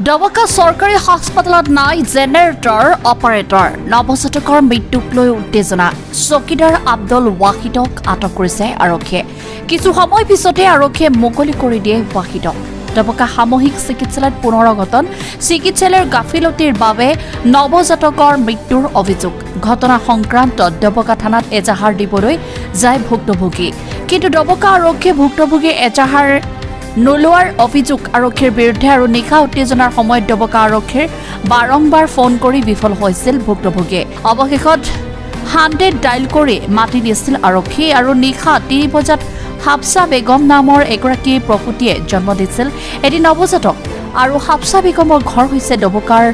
ডবকা চৰকাৰী হাস্পতালত নাই জেনেৰেটৰ অপাৰেটৰ নৱজাতকৰ মৃত্যুক লৈ উত্তেজনা চকীদাৰ আব্দুল ৱাহিদক আটক কৰিছে আৰক্ষীয়ে কিছু সময় পিছতে আৰক্ষীয়ে মুকলি কৰি দিয়ে ৱাহিদক ডবকা সামূহিক চিকিৎসালয়ত পুনৰগঠন চিকিৎসালয়ৰ গাফিলতিৰ বাবে নৱজাতকৰ মৃত্যুৰ অভিযোগ ঘটনা সংক্ৰান্তত ডবকা থানাত এজাহাৰ দিবলৈ যায় ভুক্তভোগী কিন্তু ডবকা আৰক্ষীয়ে ভুক্তভোগী এজাহাৰ নোলোৱাৰ অভিযোগ আৰক্ষীৰ বিৰুদ্ধে আৰু নিশা উত্তেজনাৰ সময়ত ডবকা আৰক্ষীৰ বাৰংবাৰ ফোন কৰি বিফল হৈছিল ভুক্তভোগীয়ে অৱশেষত 100 ডাইল কৰি মাতি দিছিল আৰক্ষী আৰু নিশা 3 বজাত হাফসা বেগম নামৰ এগৰাকী প্ৰসূতিয়ে জন্ম দিছিল এটি নৱজাতক আৰু হাফসা বেগমৰ ঘৰ হৈছে ডবকাৰ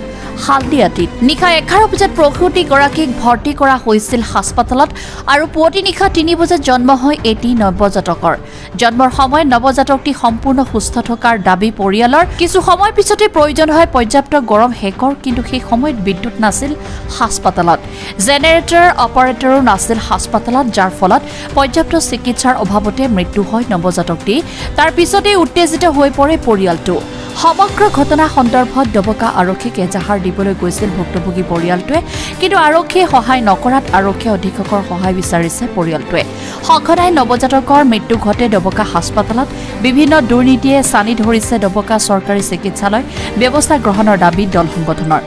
হালদিয়াটিত নিশা 11 বজাত প্ৰসূতিগৰাকীক ভৰ্তি কৰা হৈছিল হাস্পতালত আৰু পুৱতি নিশা 3 বজাত জন্ম হয় এটি নৱজাতকৰ জন্মৰ সময়ত নৱজাতকটি সম্পূৰ্ণ সুস্থ থকাৰ দাবী পৰিয়ালৰ কিছু সময় পিছতে প্ৰয়োজন হয় পৰ্যাপ্ত গৰম হেকৰ কিন্তু সেই সময়ত বিদ্যুৎ নাছিল হাস্পতালত জেনেৰেটৰ অপাৰেটৰো নাছিল হাস্পতালত যাৰ ফলত পৰ্যাপ্ত চিকিৎসাৰ অভাৱতে মৃত্যু হয় নৱজাতকটি তাৰ পিছতে উত্তেজিত হৈ পৰে পৰিয়ালটো সমগ্ৰ ঘটনা সন্দৰ্ভত ডবকা আৰক্ষীক এজাহাৰ দিবলৈ গৈছিল ভুক্তভোগী পৰিয়ালটোৱে কিন্তু আৰক্ষীয়ে সহায় নকৰাত আৰক্ষী অধীক্ষকৰ সহায় বিচাৰিছে পৰিয়ালটোৱে সঘনাই নৱজাতকৰ মৃত্যু ঘটে ডবকা হাস্পতালত বিভিন্ন দুৰ্নীতিয়ে চানি ধৰিছে ডবকা চৰকাৰী চিকিৎসালয় ব্যৱস্থা গ্ৰহণৰ দাবী দল সংগঠনৰ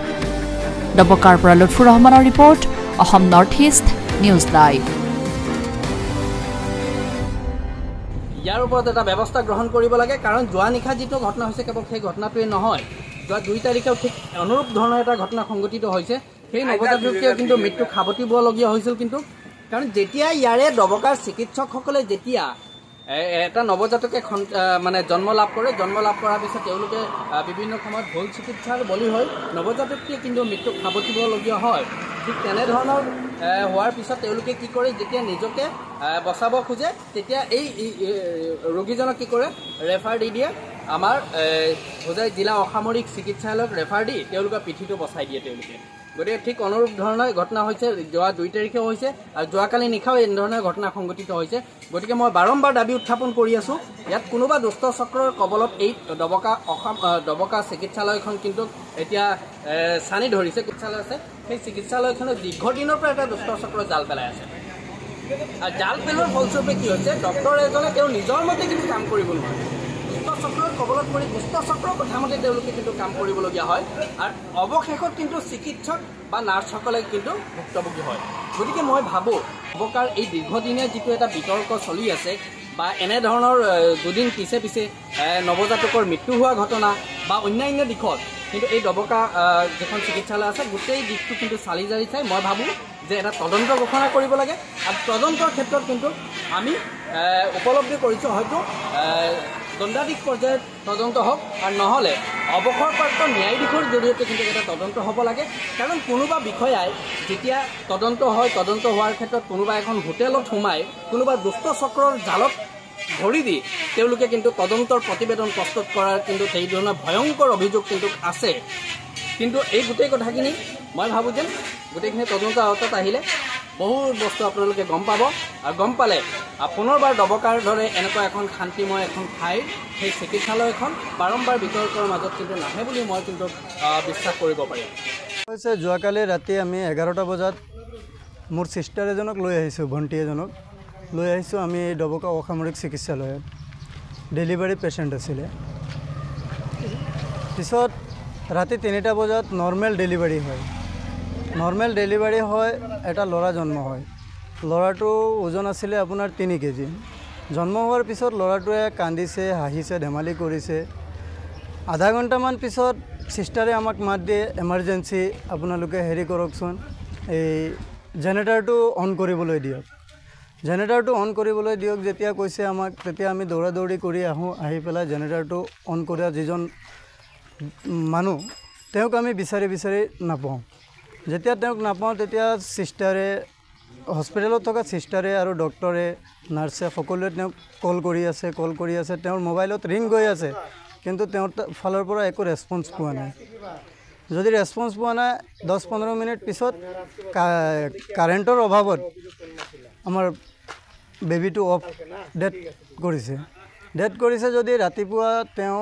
ডবকাৰ পৰা লুৎফুৰ ৰহমানৰ report Assam north east news live ইয়াৰ ওপৰত এটা ব্যৱস্থা গ্ৰহণ কৰিব লাগে কাৰণ যোৱা নিশা যিটো ঘটনা হৈছে কেৱল সেই ঘটনাটোৱে নহয় যোৱা 2 তাৰিখেও ঠিক অনুৰূপ ধৰণৰ এটা ঘটনা সংঘটিত হৈছে সেই নৱজাতকটিও কিন্তু মৃত্যু খাবতিবলগীয়া হৈছিল কিন্তু কাৰণ যেতিয়া ইয়াৰে ডবকাৰ চিকিৎসকসকলে যেতিয়া এটা নৱজাতকে মানে জন্ম লাভ কৰাৰ পিছত তেওঁলোকে বিভিন্ন সময়ত ভুল চিকিৎসাৰ বলি হৈ নৱজাতকটিয়ে কিন্তু মৃত্যু খাবতিবলগীয়া হয় ঠিক তেনেধৰণৰ হোৱাৰ পিছত তেওঁলোকে কি কৰে যেতিয়া নিজকে বচাব খোজে তেতিয়া এই ৰোগীজনক কি কৰে ৰেফাৰ দি দিয়ে আমাৰ হোজাই জিলা অসামৰিক চিকিৎসালয়ক ৰেফাৰ দি তেওঁলোকৰ পিঠিটো বচাই দিয়ে তেওঁলোকে গতিকে ঠিক অনুৰূপ ধৰণৰ ঘটনা হৈছে যোৱা 2 তাৰিখে হৈছে আৰু যোৱাকালি নিশাও এনেধৰণৰ ঘটনা সংঘটিত হৈছে গতিকে মই বাৰম্বাৰ দাবী উত্থাপন কৰি আছোঁ ইয়াত কোনোবা দুষ্ট চক্ৰৰ কবলত এই ডবকা চিকিৎসালয়খন কিন্তু এতিয়া চানি ধৰিছে চিকিৎসালয় আছে সেই চিকিৎসালয়খনত দীৰ্ঘদিনৰ পৰা এটা দুষ্ট চক্ৰৰ জাল পেলাই আছে আৰু জাল পেলোৱাৰ ফলস্বৰূপে কি হৈছে ডক্টৰ এজনে তেওঁ নিজৰ মতে কিন্তু কাম কৰিব নোৱাৰে দুষ্ট চক্ৰৰ কবলত পৰি দুষ্ট চক্ৰৰ কথামতে তেওঁলোকে কিন্তু কাম কৰিবলগীয়া হয় আৰু অৱশেষত কিন্তু চিকিৎসক বা নাৰ্ছসকলে কিন্তু ভুক্তভোগী হয় গতিকে মই ভাবোঁ ডবকাৰ এই দীৰ্ঘদিনীয়া যিটো এটা বিতৰ্ক চলি আছে বা এনেধৰণৰ দুদিন পিছে নৱজাতকৰ মৃত্যু হোৱা ঘটনা বা অন্যান্য দিশত কিন্তু এই ডবকা যিখন চিকিৎসালয় আছে গোটেই দিশটো কিন্তু চালি জাৰি চাই মই ভাবোঁ যে এটা তদন্ত ঘোষণা কৰিব লাগে আৰু তদন্তৰ ক্ষেত্ৰত কিন্তু আমি উপলব্ধি কৰিছোঁ হয়তো দণ্ডাধীশ পৰ্যায়ত তদন্ত হওক আৰু নহ'লে অৱসৰপ্ৰাপ্ত ন্যায়াধীশৰ জৰিয়তে কিন্তু এটা তদন্ত হ'ব লাগে কাৰণ কোনোবা বিষয়াই যেতিয়া তদন্ত হোৱাৰ ক্ষেত্ৰত কোনোবা এখন হোটেলত সোমাই কোনোবা দুষ্ট চক্ৰৰ জালত ধৰি দি তেওঁলোকে কিন্তু তদন্তৰ প্ৰতিবেদন প্ৰস্তুত কৰাৰ কিন্তু সেই ধৰণৰ ভয়ংকৰ অভিযোগ কিন্তু আছে কিন্তু এই গোটেই কথাখিনি মই ভাবোঁ যে গোটেইখিনি তদন্ত আওতাত আহিলে বহু বস্তু আপোনালোকে গম পাব আৰু গম পালে পুনৰবাৰ ডবকাৰ দৰে এনেকুৱা এখন শান্তিময় এখন ঠাইৰ সেই চিকিৎসালয়খন বাৰম্বাৰ বিতৰ্কৰ মাজত কিন্তু নাহে বুলি মই কিন্তু বিশ্বাস কৰিব পাৰিম হৈছে যোৱাকালি ৰাতি আমি 11টা বজাত মোৰ চিষ্টাৰ এজনক লৈ আহিছোঁ ভণ্টি এজনক লৈ আহিছোঁ আমি ডবকা অসামৰিক চিকিৎসালয়ত ডেলিভাৰী পেচেণ্ট আছিলে পিছত ৰাতি 3টা বজাত নৰ্মেল ডেলিভাৰী হয় এটা ল'ৰা জন্ম হয় ল'ৰাটো ওজন আছিলে আপোনাৰ 3 কেজি জন্ম হোৱাৰ পিছত ল'ৰাটোৱে কান্দিছে হাঁহিছে ধেমালি কৰিছে আধা ঘণ্টামান পিছত চিষ্টাৰে আমাক মাত দিয়ে এমাৰ্জেঞ্চি আপোনালোকে হেৰি কৰকচোন এই জেনেৰেটৰটো অন কৰিবলৈ দিয়ক যেতিয়া কৈছে আমাক তেতিয়া আমি দৌৰা-দৌৰি কৰি আহি পেলাই জেনেৰেটৰটো অন কৰা যিজন মানুহ তেওঁক আমি বিচাৰি নাপাওঁ যেতিয়া তেওঁক নাপাওঁ তেতিয়া চিষ্টাৰে হস্পিটেলত থকা চিষ্টাৰে আৰু ডক্টৰে নাৰ্ছে সকলোৱে তেওঁক কল কৰি আছে তেওঁৰ মোবাইলত ৰিং গৈ আছে কিন্তু তেওঁৰ ফালৰ পৰা একো ৰেছপন্স পোৱা নাই যদি ৰেছপন্স পোৱা নাই 10-15 মিনিট পিছত কাৰেণ্টৰ অভাৱত আমাৰ বেবিটো ডেথ কৰিছে যদি ৰাতিপুৱা তেওঁ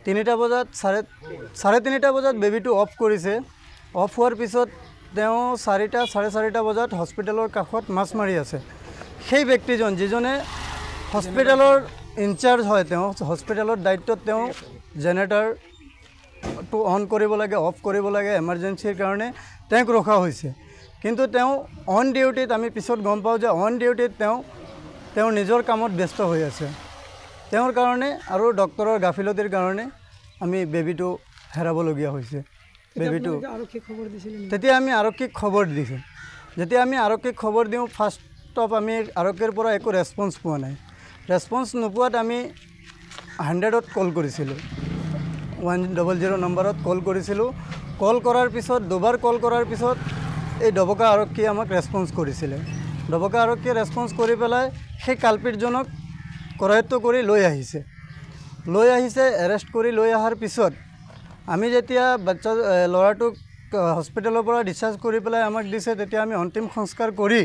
3টা বজাত চাৰে 3টা বজাত বেবীটো অফ কৰিছে। অফ হোৱাৰ পিছত তেওঁ 4টা চাৰে 4টা বজাত হস্পিটেলৰ কাষত মাছ মাৰি আছে। সেই ব্যক্তিজন যিজনে হস্পিটেলৰ ইনচাৰ্জ হয়, তেওঁ হস্পিটেলৰ দায়িত্বত তেওঁ জেনেৰেটৰটো অন কৰিব লাগে, অফ কৰিব লাগে, এমাৰ্জেঞ্চিৰ কাৰণে তেওঁক ৰখা হৈছে। কিন্তু তেওঁ অন ডিউটিত, আমি পিছত গম পাওঁ যে অন ডিউটিত তেওঁ নিজৰ কামত ব্যস্ত হৈ আছে। তেওঁৰ কাৰণে আৰু ডক্টৰৰ গাফিলতিৰ কাৰণে আমি বেবীটো হেৰাবলগীয়া হৈছে। বেবীটো তেতিয়া আমি আৰক্ষীক খবৰ দিছোঁ। যেতিয়া আমি আৰক্ষীক খবৰ দিওঁ, ফাৰ্ষ্টত আমি আৰক্ষীৰ পৰা একো ৰেছপন্স পোৱা নাই। ৰেছপন্স নোপোৱাত আমি 100ত কল কৰিছিলোঁ, 100 নম্বৰত কল কৰিছিলোঁ। কল কৰাৰ পিছত, দুবাৰ কল কৰাৰ পিছত এই ডবকা আৰক্ষীয়ে আমাক ৰেছপন্স কৰিছিলে। ডবকা আৰক্ষীয়ে ৰেছপন্স কৰি পেলাই সেই কালপিটজনক কৰায়ত্ব কৰি লৈ আহিছে। এৰেষ্ট কৰি লৈ অহাৰ পিছত আমি যেতিয়া ল'ৰাটোক হস্পিটেলৰ পৰা ডিছচাৰ্জ কৰি পেলাই আমাক দিছে, তেতিয়া আমি অন্তিম সংস্কাৰ কৰি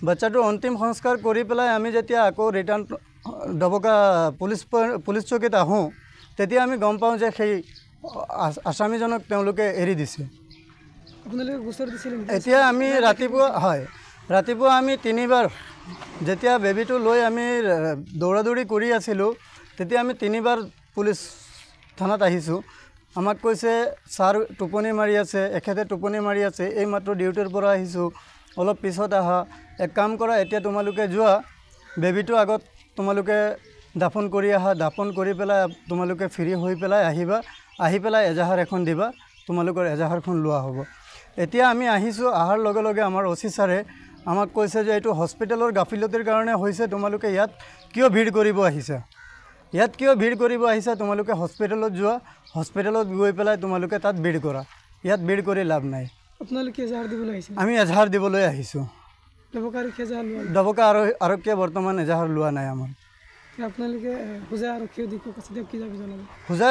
বাচ্চাটোৰ অন্তিম সংস্কাৰ কৰি পেলাই আমি যেতিয়া আকৌ ৰিটাৰ্ণ ডবকা পুলিচ চকীত আহোঁ, তেতিয়া আমি গম পাওঁ যে সেই আসামীজনক তেওঁলোকে এৰি দিছে। এতিয়া আমি ৰাতিপুৱা আমি 3বাৰ, যেতিয়া বেবীটো লৈ আমি দৌৰাদৌৰি কৰি আছিলোঁ, তেতিয়া আমি 3বাৰ পুলিচ থানাত আহিছোঁ। আমাক কৈছে ছাৰ টোপনি মাৰি আছে, এখেতে টোপনি মাৰি আছে, এইমাত্ৰ ডিউটিৰ পৰা আহিছোঁ, অলপ পিছত আহা, এক কাম কৰা, এতিয়া তোমালোকে যোৱা, বেবীটো আগত তোমালোকে দাফন কৰি আহা, দাফন কৰি পেলাই তোমালোকে ফ্ৰী হৈ পেলাই আহিবা, আহি পেলাই এজাহাৰ এখন দিবা, তোমালোকৰ এজাহাৰখন লোৱা হ'ব। এতিয়া আমি আহিছোঁ, অহাৰ লগে লগে আমাৰ অচি ছাৰে আমাক কৈছে যে এইটো হস্পিটেলৰ গাফিলতিৰ কাৰণে হৈছে, তোমালোকে ইয়াত কিয় ভিৰ কৰিব আহিছা, তোমালোকে হস্পিটেলত যোৱা, হস্পিটেলত গৈ পেলাই তোমালোকে তাত ভিৰ কৰা, ইয়াত ভিৰ কৰি লাভ নাই। আমি এজাহাৰ দিবলৈ আহিছোঁ। ডবকা আৰক্ষীয়ে বৰ্তমান এজাহাৰ লোৱা নাই আমাৰ। হোজাই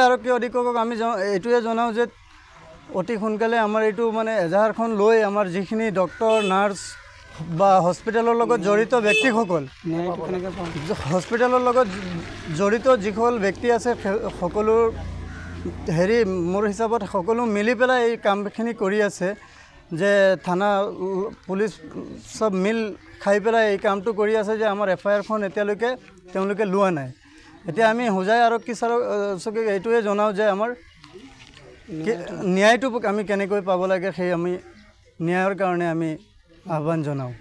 আৰক্ষী অধীক্ষকক আমি এইটোৱে জনাওঁ যে অতি সোনকালে আমাৰ এইটো মানে এজাহাৰখন লৈ আমাৰ যিখিনি ডক্টৰ, নাৰ্ছ বা হস্পিটেলৰ লগত জড়িত ব্যক্তিসকল, হস্পিটেলৰ লগত জড়িত যিসকল ব্যক্তি আছে, সকলো মোৰ হিচাপত সকলো মিলি পেলাই এই কামখিনি কৰি আছে, যে থানা পুলিচ চব মিল খাই পেলাই এই কামটো কৰি আছে যে আমাৰ FIRখন এতিয়ালৈকে তেওঁলোকে লোৱা নাই। এতিয়া আমি হোজাই আৰক্ষী চকীক এইটোৱে জনাওঁ যে আমাৰ ন্যায়টো আমি কেনেকৈ পাব লাগে, সেই আমি ন্যায়ৰ কাৰণে আমি আহ্বান জনাওঁ।